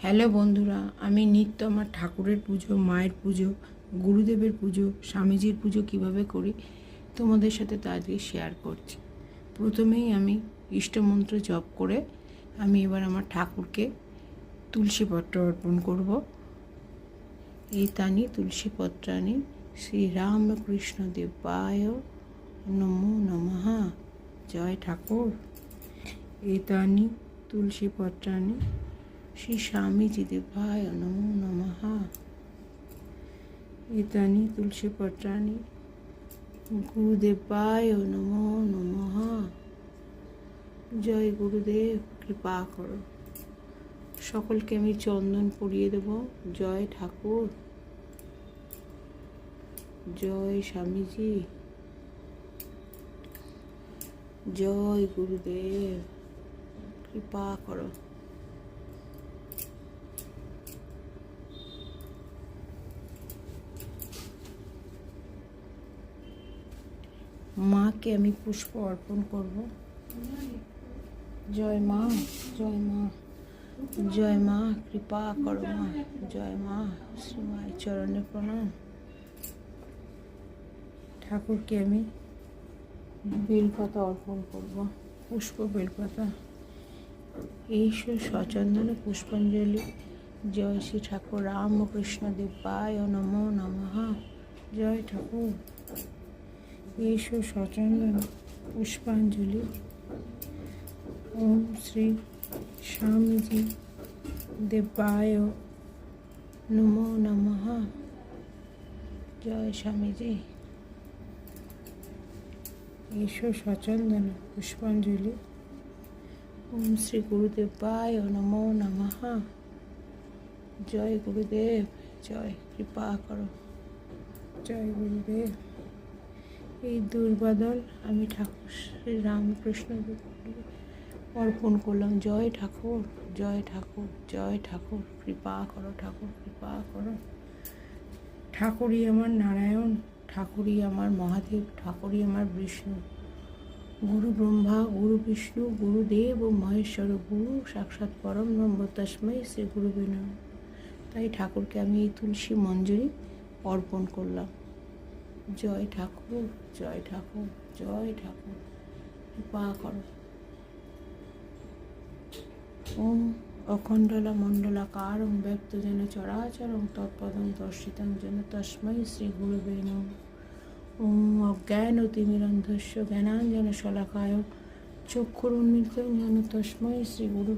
Hello বন্ধুরা, আমি নিত্য আমার ঠাকুরের পুজো, মায়ের পুজো, গুরুদেবের পুজো, স্বামীজির পুজো কিভাবে করি তোমাদের সাথে তা আজকে শেয়ার করছি। প্রথমেই আমি ইষ্টমন্ত্র জপ করে আমি এবার আমার ঠাকুরকে তুলসীপত্র অর্পণ করব। এই তানি তুলসীপত্রানি শ্রীরামকৃষ্ণ দেবায় নমো নমঃ। জয় ঠাকুর। এই তানি তুলসীপত্রানি श्री स्वामी जी देवाय नमो नमः। एतानि तुलसी पत्राणि गुरुदेवाय नमो नमः। जय गुरुदेव, कृपा करो। सकलके आमि चंदन पड़िए देव। जय ठाकुर, जय स्वामी जी, जय गुरुदेव, कृपा करो। माँ के आमी पुष्प अर्पण करब। जय माँ, जय माँ, जय माँ, कृपा करो माँ। जय माँ, श्री माয়ের চরণে প্রণাম। ঠাকুরকে আমি বেলপাতা অর্পণ করব, পুষ্প বেলপাতা। ঈশ্বর সচন্দনে পুষ্পাঞ্জলি। জয় শ্রী ঠাকুর রামকৃষ্ণ দেবায় নমো নমঃ। জয় ঠাকুর। ঈশ্বর সচন্দন পুষ্পাঞ্জলি। ओम श्री स्वामी जी देवाय नमो नमः। जय स्वामी जी। ঈশ্বর সচন্দন পুষ্পাঞ্জলি। ओम श्री गुरुदेवाय नमो नमः। जय गुरुदेव, जय, कृपा करो। जय गुरुदेव। এই দুর্বাদল আমি ঠাকুর শ্রী রামকৃষ্ণ অর্পণ করলাম। জয় ঠাকুর, জয় ঠাকুর, জয় ঠাকুর, কৃপা করো ঠাকুর, কৃপা করো। ঠাকুরই আমার নারায়ণ, ঠাকুরই আমার মহাদেব, ঠাকুরই আমার বিষ্ণু। গুরু ব্রহ্মা, গুরু বিষ্ণু, গুরুদেব ও মহেশ্বর, গুরু সাক্ষাৎ পরম ব্রহ্ম, তস্मै শ্রী গুরুবে নমঃ। তাই ঠাকুরকে আমি এই তুলসী মঞ্জরি অর্পণ করলাম। জয় ঠাকুর, জয় ঠাকুর, জয় ঠাকুর, কৃপা করো। ওম অখণ্ডলা মণ্ডলাকারং ব্যক্ত যেন চরাচরং তৎপদং দর্শিতং যেন তস্मै শ্রী গুরুবে নমঃ। ওম অজ্ঞানতিমিরন্ধস্য জ্ঞানাঞ্জনশলাকায় চক্ষুরুন্মিলিतं যেন তস্मै শ্রী গুরু